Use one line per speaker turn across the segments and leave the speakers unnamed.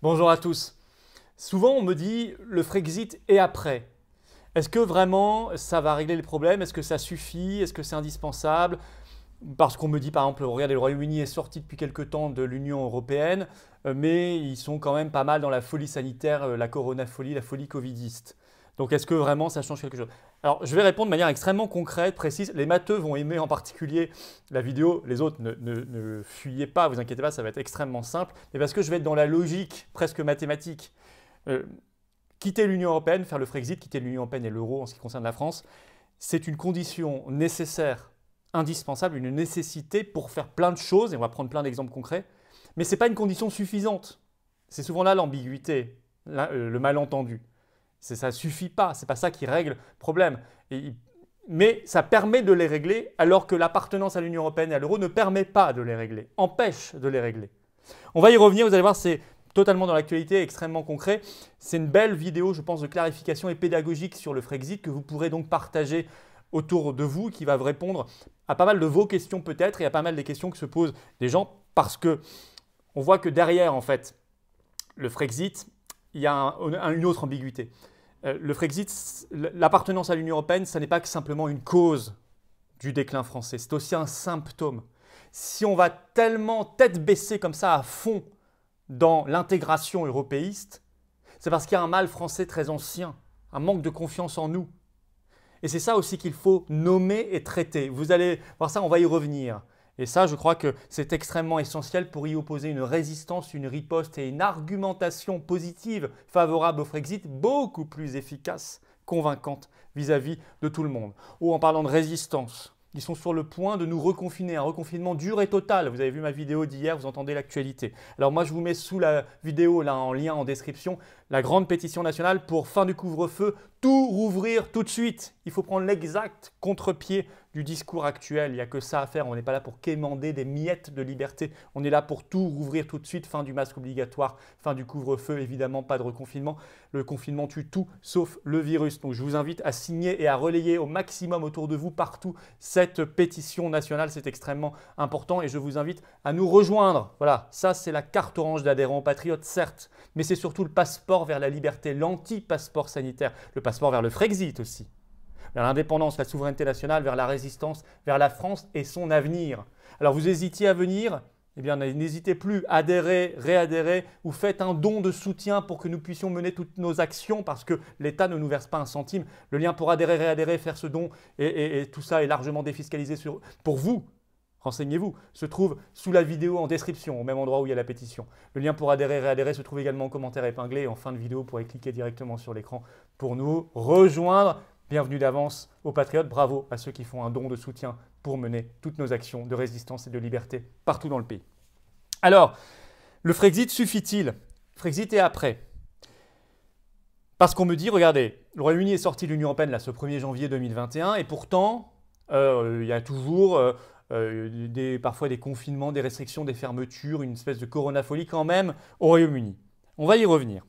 Bonjour à tous. Souvent on me dit le Frexit et après. Est-ce que vraiment ça va régler les problèmes? Est-ce que ça suffit? Est-ce que c'est indispensable? Parce qu'on me dit par exemple, regardez, le Royaume-Uni est sorti depuis quelque temps de l'Union européenne, mais ils sont quand même pas mal dans la folie sanitaire, la coronafolie, la folie covidiste. Donc est-ce que vraiment ça change quelque chose? Alors je vais répondre de manière extrêmement concrète, précise. Les matheux vont aimer en particulier la vidéo, les autres ne fuyez pas, vous inquiétez pas, ça va être extrêmement simple. Mais parce que je vais être dans la logique presque mathématique. Euh, Quitter l'Union européenne, faire le Frexit, quitter l'Union européenne et l'euro en ce qui concerne la France, c'est une condition nécessaire, indispensable, une nécessité pour faire plein de choses, et on va prendre plein d'exemples concrets, mais ce n'est pas une condition suffisante. C'est souvent là l'ambiguïté, le malentendu. Ça ne suffit pas, ce n'est pas ça qui règle le problème. Mais ça permet de les régler, alors que l'appartenance à l'Union européenne et à l'euro ne permet pas de les régler, empêche de les régler. On va y revenir, vous allez voir, c'est totalement dans l'actualité, extrêmement concret. C'est une belle vidéo, je pense, de clarification et pédagogique sur le Frexit que vous pourrez donc partager autour de vous, qui va vous répondre à pas mal de vos questions peut-être et à pas mal des questions que se posent des gens, parce que on voit que derrière, en fait, le Frexit, il y a une autre ambiguïté. Le Frexit, l'appartenance à l'Union européenne, ça n'est pas que simplement une cause du déclin français, c'est aussi un symptôme. Si on va tellement tête baissée comme ça à fond dans l'intégration européiste, c'est parce qu'il y a un mal français très ancien, un manque de confiance en nous. Et c'est ça aussi qu'il faut nommer et traiter. Vous allez voir ça, on va y revenir. Et ça, je crois que c'est extrêmement essentiel pour y opposer une résistance, une riposte et une argumentation positive favorable au Frexit, beaucoup plus efficace, convaincante vis-à-vis de tout le monde. Ou en parlant de résistance, ils sont sur le point de nous reconfiner, un reconfinement dur et total. Vous avez vu ma vidéo d'hier, vous entendez l'actualité. Alors moi, je vous mets sous la vidéo, là en lien en description, la grande pétition nationale pour fin du couvre-feu, tout rouvrir tout de suite. Il faut prendre l'exact contre-pied du discours actuel. Il n'y a que ça à faire. On n'est pas là pour quémander des miettes de liberté. On est là pour tout rouvrir tout de suite. Fin du masque obligatoire, fin du couvre-feu, évidemment pas de reconfinement. Le confinement tue tout sauf le virus. Donc je vous invite à signer et à relayer au maximum autour de vous partout cette pétition nationale. C'est extrêmement important et je vous invite à nous rejoindre. Voilà, ça c'est la carte orange d'adhérents patriotes, certes, mais c'est surtout le passeport vers la liberté, l'anti-passeport sanitaire, le passeport vers le Frexit aussi. Vers l'indépendance, la souveraineté nationale, vers la résistance, vers la France et son avenir. Alors vous hésitiez à venir? Eh bien n'hésitez plus, adhérez, réadhérez ou faites un don de soutien pour que nous puissions mener toutes nos actions parce que l'État ne nous verse pas un centime. Le lien pour adhérer, réadhérer, faire ce don et tout ça est largement défiscalisé pour vous. Renseignez-vous, se trouve sous la vidéo en description, au même endroit où il y a la pétition. Le lien pour adhérer, réadhérer se trouve également en commentaire épinglé et en fin de vidéo, vous pourrez cliquer directement sur l'écran pour nous rejoindre. Bienvenue d'avance aux patriotes, bravo à ceux qui font un don de soutien pour mener toutes nos actions de résistance et de liberté partout dans le pays. Alors, le Frexit suffit-il? Frexit et après. Parce qu'on me dit, regardez, le Royaume-Uni est sorti de l'Union européenne là, ce 1er janvier 2021 et pourtant, il y a toujours parfois des confinements, des restrictions, des fermetures, une espèce de coronafolie quand même au Royaume-Uni. On va y revenir.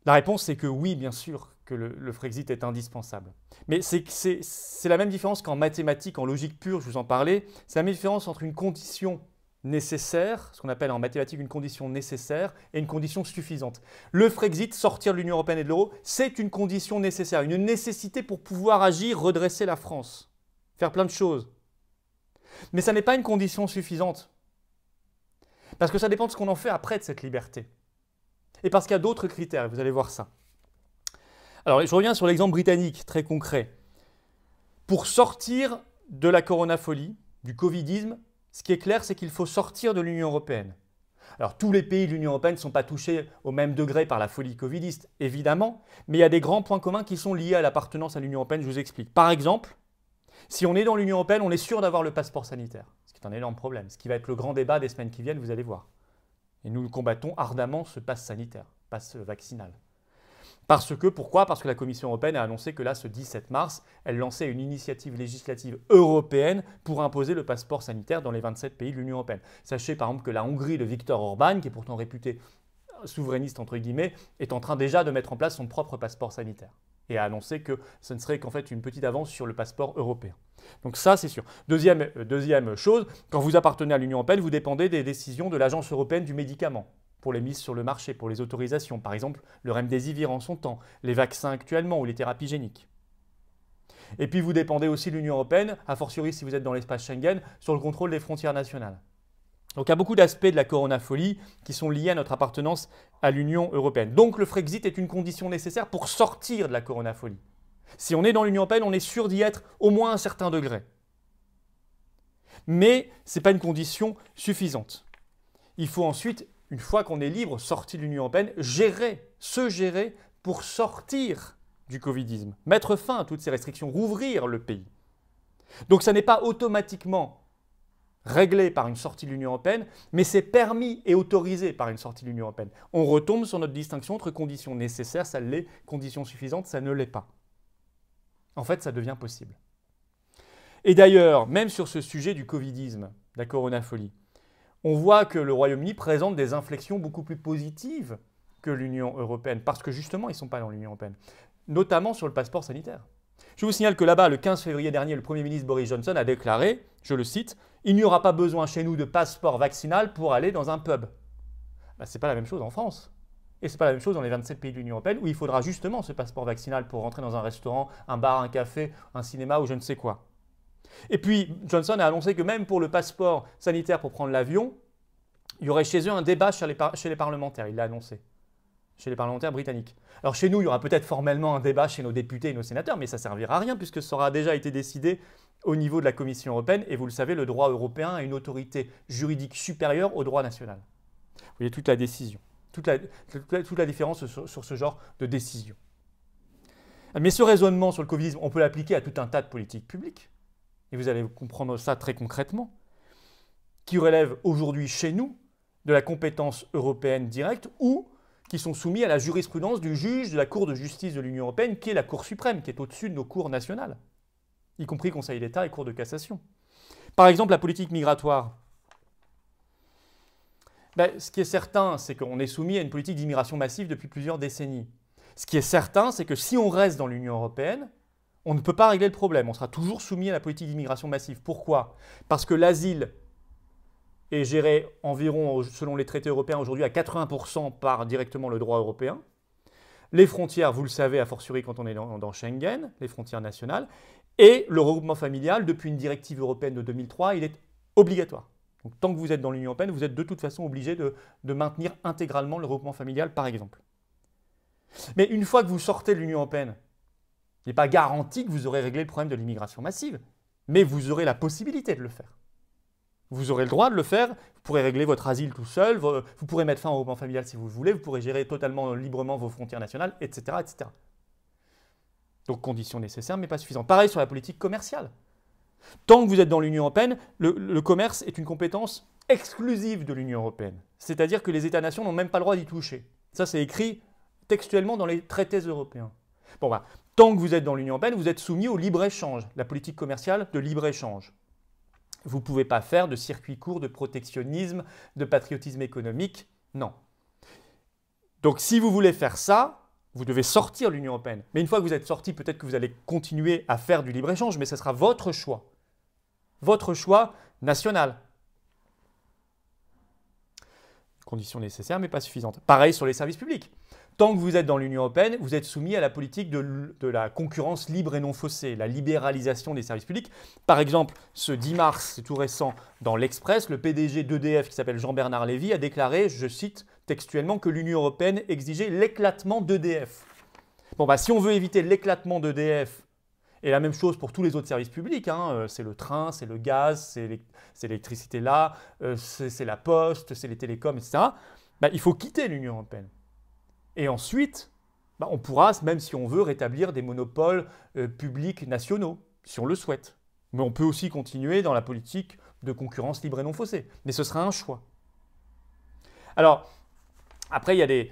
La réponse c'est que oui, bien sûr, que le Frexit est indispensable. Mais c'est la même différence qu'en mathématiques, en logique pure, je vous en parlais, c'est la même différence entre une condition nécessaire, ce qu'on appelle en mathématiques une condition nécessaire, et une condition suffisante. Le Frexit, sortir de l'Union européenne et de l'euro, c'est une condition nécessaire, une nécessité pour pouvoir agir, redresser la France, faire plein de choses. Mais ça n'est pas une condition suffisante. Parce que ça dépend de ce qu'on en fait après de cette liberté. Et parce qu'il y a d'autres critères, vous allez voir ça. Alors, je reviens sur l'exemple britannique, très concret. Pour sortir de la coronafolie, du covidisme, ce qui est clair, c'est qu'il faut sortir de l'Union européenne. Alors, tous les pays de l'Union européenne ne sont pas touchés au même degré par la folie covidiste, évidemment, mais il y a des grands points communs qui sont liés à l'appartenance à l'Union européenne, je vous explique. Par exemple, si on est dans l'Union européenne, on est sûr d'avoir le passeport sanitaire, ce qui est un énorme problème, ce qui va être le grand débat des semaines qui viennent, vous allez voir. Et nous combattons ardemment ce pass sanitaire, pass vaccinal. Pourquoi? Parce que la Commission européenne a annoncé que là, ce 17 mars, elle lançait une initiative législative européenne pour imposer le passeport sanitaire dans les 27 pays de l'Union européenne. Sachez par exemple que la Hongrie de Viktor Orban, qui est pourtant réputé souverainiste entre guillemets, est en train déjà de mettre en place son propre passeport sanitaire et a annoncé que ce ne serait qu'en fait une petite avance sur le passeport européen. Donc ça, c'est sûr. Deuxième chose, quand vous appartenez à l'Union européenne, vous dépendez des décisions de l'Agence européenne du médicament. pour les mises sur le marché, pour les autorisations. Par exemple, le Remdesivir en son temps, les vaccins actuellement ou les thérapies géniques. Et puis vous dépendez aussi de l'Union européenne, a fortiori si vous êtes dans l'espace Schengen, sur le contrôle des frontières nationales. Donc il y a beaucoup d'aspects de la coronafolie qui sont liés à notre appartenance à l'Union européenne. Donc le Frexit est une condition nécessaire pour sortir de la coronafolie. Si on est dans l'Union européenne, on est sûr d'y être au moins à un certain degré. Mais ce n'est pas une condition suffisante. Il faut ensuite, une fois qu'on est libre, sortir de l'Union européenne, se gérer pour sortir du covidisme, mettre fin à toutes ces restrictions, rouvrir le pays. Donc ça n'est pas automatiquement réglé par une sortie de l'Union européenne, mais c'est permis et autorisé par une sortie de l'Union européenne. On retombe sur notre distinction entre conditions nécessaires, ça l'est, conditions suffisantes, ça ne l'est pas. En fait, ça devient possible. Et d'ailleurs, même sur ce sujet du covidisme, de la coronafolie, on voit que le Royaume-Uni présente des inflexions beaucoup plus positives que l'Union européenne, parce que justement, ils ne sont pas dans l'Union européenne, notamment sur le passeport sanitaire. Je vous signale que là-bas, le 15 février dernier, le Premier ministre Boris Johnson a déclaré, je le cite, « Il n'y aura pas besoin chez nous de passeport vaccinal pour aller dans un pub ». Ce n'est pas la même chose en France. Et ce n'est pas la même chose dans les 27 pays de l'Union européenne où il faudra justement ce passeport vaccinal pour rentrer dans un restaurant, un bar, un café, un cinéma ou je ne sais quoi. Et puis, Johnson a annoncé que même pour le passeport sanitaire pour prendre l'avion, il y aurait chez eux un débat chez les parlementaires, il l'a annoncé, chez les parlementaires britanniques. Alors chez nous, il y aura peut-être formellement un débat chez nos députés et nos sénateurs, mais ça ne servira à rien puisque ça aura déjà été décidé au niveau de la Commission européenne. Et vous le savez, le droit européen a une autorité juridique supérieure au droit national. Vous voyez toute la décision, toute la différence sur ce genre de décision. Mais ce raisonnement sur le covidisme, on peut l'appliquer à tout un tas de politiques publiques. Et vous allez comprendre ça très concrètement, qui relèvent aujourd'hui chez nous de la compétence européenne directe ou qui sont soumis à la jurisprudence du juge de la Cour de justice de l'Union européenne, qui est la Cour suprême, qui est au-dessus de nos cours nationales, y compris Conseil d'État et Cour de cassation. Par exemple, la politique migratoire. Ce qui est certain, c'est qu'on est soumis à une politique d'immigration massive depuis plusieurs décennies. Ce qui est certain, c'est que si on reste dans l'Union européenne, on ne peut pas régler le problème. On sera toujours soumis à la politique d'immigration massive. Pourquoi ? Parce que l'asile est géré environ, selon les traités européens, aujourd'hui à 80% par directement le droit européen. Les frontières, vous le savez, a fortiori quand on est dans Schengen, les frontières nationales. Et le regroupement familial, depuis une directive européenne de 2003, il est obligatoire. Donc, tant que vous êtes dans l'Union européenne, vous êtes de toute façon obligé de maintenir intégralement le regroupement familial, par exemple. Mais une fois que vous sortez de l'Union européenne, il n'est pas garanti que vous aurez réglé le problème de l'immigration massive, mais vous aurez la possibilité de le faire. Vous aurez le droit de le faire, vous pourrez régler votre asile tout seul, vous pourrez mettre fin au regroupement familial si vous le voulez, vous pourrez gérer totalement librement vos frontières nationales, etc., etc. Donc conditions nécessaires, mais pas suffisantes. Pareil sur la politique commerciale. Tant que vous êtes dans l'Union européenne, le commerce est une compétence exclusive de l'Union européenne. C'est-à-dire que les États-nations n'ont même pas le droit d'y toucher. Ça, c'est écrit textuellement dans les traités européens. Bon, tant que vous êtes dans l'Union européenne, vous êtes soumis au libre-échange, la politique commerciale de libre-échange. Vous ne pouvez pas faire de circuit court, de protectionnisme, de patriotisme économique, non. Donc si vous voulez faire ça, vous devez sortir de l'Union européenne. Mais une fois que vous êtes sorti, peut-être que vous allez continuer à faire du libre-échange, mais ce sera votre choix. Votre choix national. Conditions nécessaires, mais pas suffisantes. Pareil sur les services publics. Tant que vous êtes dans l'Union européenne, vous êtes soumis à la politique de la concurrence libre et non faussée, la libéralisation des services publics. Par exemple, ce 10 mars, c'est tout récent, dans l'Express, le PDG d'EDF, qui s'appelle Jean-Bernard Lévy, a déclaré, je cite textuellement, que l'Union européenne exigeait l'éclatement d'EDF. Bon, si on veut éviter l'éclatement d'EDF, et la même chose pour tous les autres services publics, c'est le train, c'est le gaz, c'est l'électricité là, c'est la poste, c'est les télécoms, etc., il faut quitter l'Union européenne. Et ensuite, on pourra, même si on veut, rétablir des monopoles publics nationaux, si on le souhaite. Mais on peut aussi continuer dans la politique de concurrence libre et non faussée. Mais ce sera un choix. Alors, après, il y a des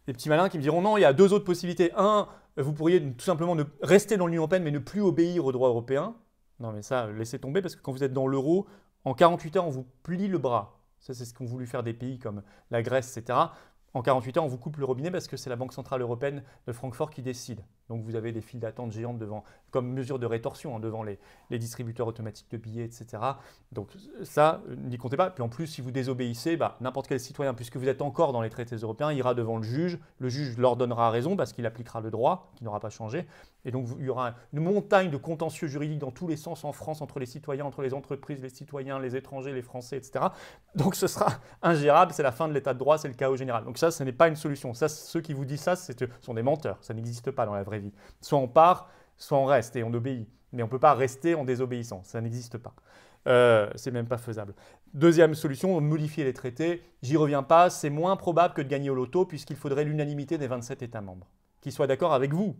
petits malins qui me diront non, il y a deux autres possibilités. Un, vous pourriez tout simplement rester dans l'Union européenne mais ne plus obéir au droit européen. Non, mais ça, laissez tomber parce que quand vous êtes dans l'euro, en 48 heures, on vous plie le bras. Ça, c'est ce qu'ont voulu faire des pays comme la Grèce, etc. En 48 heures, on vous coupe le robinet parce que c'est la Banque centrale européenne de Francfort qui décide. Donc vous avez des files d'attente géantes devant, comme mesure de rétorsion, hein, devant les distributeurs automatiques de billets, etc. Donc ça, n'y comptez pas. Puis en plus, si vous désobéissez, n'importe quel citoyen, puisque vous êtes encore dans les traités européens, ira devant le juge leur donnera raison parce qu'il appliquera le droit, qui n'aura pas changé. Et donc il y aura une montagne de contentieux juridiques dans tous les sens en France, entre les citoyens, entre les entreprises, les citoyens, les étrangers, les Français, etc. Donc ce sera ingérable, c'est la fin de l'état de droit, c'est le chaos général. Donc ça, ce n'est pas une solution. Ça, ceux qui vous disent ça, sont des menteurs. Ça n'existe pas dans la vraie vie. Soit on part, soit on reste et on obéit. Mais on ne peut pas rester en désobéissant. Ça n'existe pas. C'est même pas faisable. Deuxième solution, modifier les traités. J'y reviens pas. C'est moins probable que de gagner au loto puisqu'il faudrait l'unanimité des 27 États membres qui soient d'accord avec vous.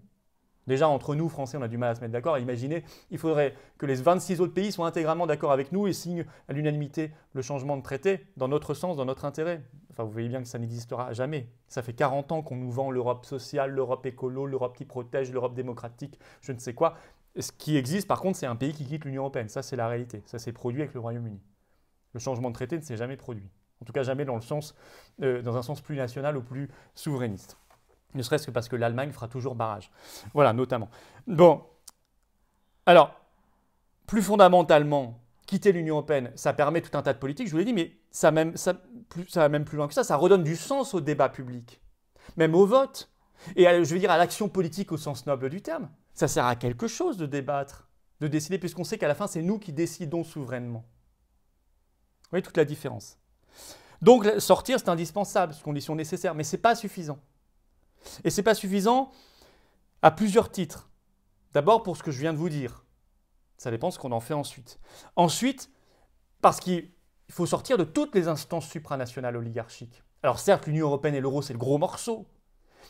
Déjà, entre nous, Français, on a du mal à se mettre d'accord. Imaginez, il faudrait que les 26 autres pays soient intégralement d'accord avec nous et signent à l'unanimité le changement de traité dans notre sens, dans notre intérêt. Enfin, vous voyez bien que ça n'existera jamais. Ça fait 40 ans qu'on nous vend l'Europe sociale, l'Europe écolo, l'Europe qui protège, l'Europe démocratique, je ne sais quoi. Ce qui existe, par contre, c'est un pays qui quitte l'Union européenne. Ça, c'est la réalité. Ça s'est produit avec le Royaume-Uni. Le changement de traité ne s'est jamais produit. En tout cas, jamais dans un sens plus national ou plus souverainiste. Ne serait-ce que parce que l'Allemagne fera toujours barrage. Voilà, notamment. Bon, alors, plus fondamentalement, quitter l'Union européenne, ça permet tout un tas de politiques, je vous l'ai dit, mais ça va même plus loin que ça. Ça redonne du sens au débat public, même au vote, et je veux dire à l'action politique au sens noble du terme. Ça sert à quelque chose de débattre, de décider, puisqu'on sait qu'à la fin, c'est nous qui décidons souverainement. Vous voyez toute la différence. Donc, sortir, c'est indispensable, c'est une condition nécessaire, mais ce n'est pas suffisant. Et ce n'est pas suffisant à plusieurs titres. D'abord pour ce que je viens de vous dire. Ça dépend de ce qu'on en fait ensuite. Ensuite, parce qu'il faut sortir de toutes les instances supranationales oligarchiques. Alors certes, l'Union européenne et l'euro, c'est le gros morceau.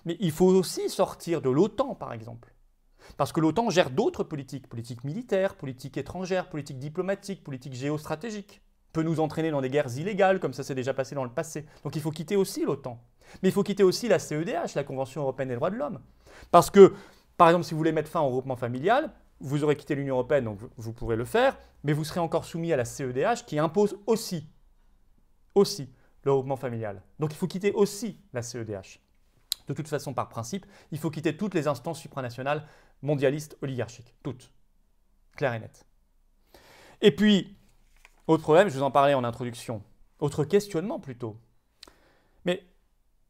Mais il faut aussi sortir de l'OTAN, par exemple. Parce que l'OTAN gère d'autres politiques. Politique militaire, politique étrangère, politique diplomatique, politique géostratégique. Peut nous entraîner dans des guerres illégales, comme ça s'est déjà passé dans le passé. Donc il faut quitter aussi l'OTAN. Mais il faut quitter aussi la CEDH, la Convention européenne des droits de l'homme. Parce que, par exemple, si vous voulez mettre fin au regroupement familial, vous aurez quitté l'Union européenne, donc vous pourrez le faire, mais vous serez encore soumis à la CEDH qui impose aussi le regroupement familial. Donc il faut quitter aussi la CEDH. De toute façon, par principe, il faut quitter toutes les instances supranationales mondialistes oligarchiques. Toutes. Clair et net. Et puis, autre problème, je vous en parlais en introduction. Autre questionnement plutôt. Mais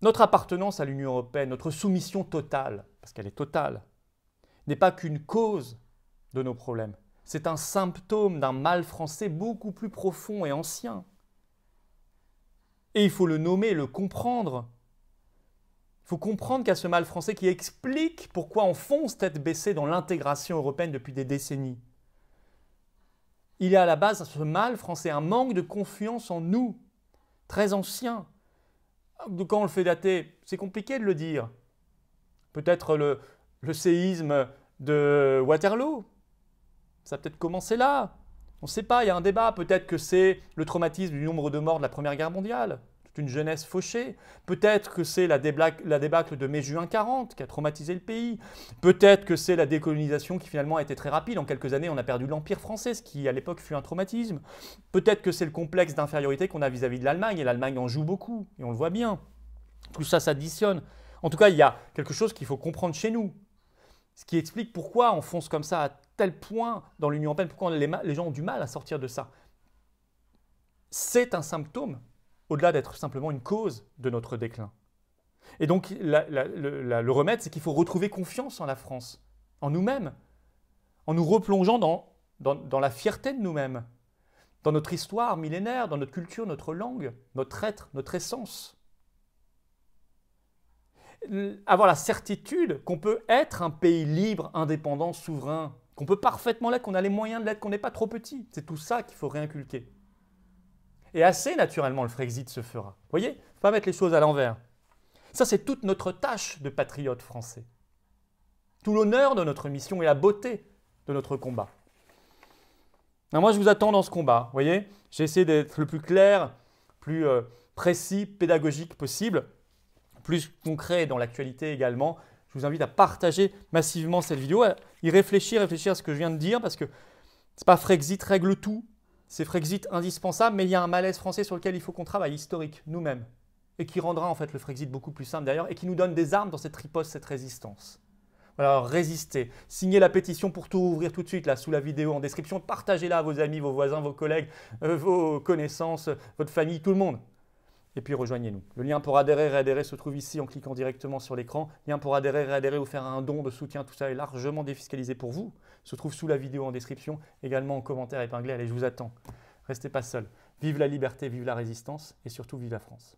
notre appartenance à l'Union européenne, notre soumission totale, parce qu'elle est totale, n'est pas qu'une cause de nos problèmes. C'est un symptôme d'un mal français beaucoup plus profond et ancien. Et il faut le nommer, le comprendre. Il faut comprendre qu'il y a ce mal français qui explique pourquoi on fonce tête baissée dans l'intégration européenne depuis des décennies. Il y a à la base ce mal français, un manque de confiance en nous, très ancien. Quand on le fait dater, c'est compliqué de le dire. Peut-être le séisme de Waterloo, ça a peut-être commencé là. On ne sait pas, il y a un débat. Peut-être que c'est le traumatisme du nombre de morts de la Première Guerre mondiale, toute une jeunesse fauchée. Peut-être que c'est la débâcle de mai-juin 40 qui a traumatisé le pays. Peut-être que c'est la décolonisation qui finalement a été très rapide. En quelques années, on a perdu l'Empire français, ce qui à l'époque fut un traumatisme. Peut-être que c'est le complexe d'infériorité qu'on a vis-à-vis de l'Allemagne, et l'Allemagne en joue beaucoup, et on le voit bien. Tout ça s'additionne. En tout cas, il y a quelque chose qu'il faut comprendre chez nous. Ce qui explique pourquoi on fonce comme ça à tel point dans l'Union européenne, pourquoi les gens ont du mal à sortir de ça. C'est un symptôme, au-delà d'être simplement une cause de notre déclin. Et donc, le remède, c'est qu'il faut retrouver confiance en la France, en nous-mêmes, en nous replongeant dans la fierté de nous-mêmes, dans notre histoire millénaire, dans notre culture, notre langue, notre être, notre essence. Avoir la certitude qu'on peut être un pays libre, indépendant, souverain, qu'on peut parfaitement l'être, qu'on a les moyens de l'être, qu'on n'est pas trop petit. C'est tout ça qu'il faut réinculquer. Et assez naturellement, le Frexit se fera. Vous voyez, il ne faut pas mettre les choses à l'envers. Ça, c'est toute notre tâche de patriote français. Tout l'honneur de notre mission et la beauté de notre combat. Alors moi, je vous attends dans ce combat. Vous voyez, j'ai essayé d'être le plus clair, plus précis, pédagogique possible, plus concret dans l'actualité également. Je vous invite à partager massivement cette vidéo, à y réfléchir à ce que je viens de dire, parce que ce n'est pas Frexit règle tout, c'est Frexit indispensable, mais il y a un malaise français sur lequel il faut qu'on travaille, historique, nous-mêmes, et qui rendra en fait le Frexit beaucoup plus simple d'ailleurs, et qui nous donne des armes dans cette riposte, cette résistance. Alors résistez. Signez la pétition pour tout ouvrir tout de suite là sous la vidéo en description. Partagez-la à vos amis, vos voisins, vos collègues, vos connaissances, votre famille, tout le monde. Et puis rejoignez-nous. Le lien pour adhérer, réadhérer se trouve ici en cliquant directement sur l'écran. Lien pour adhérer, réadhérer ou faire un don de soutien, tout ça est largement défiscalisé pour vous. Se trouve sous la vidéo en description, également en commentaire épinglé. Allez, je vous attends. Restez pas seuls. Vive la liberté, vive la résistance et surtout vive la France.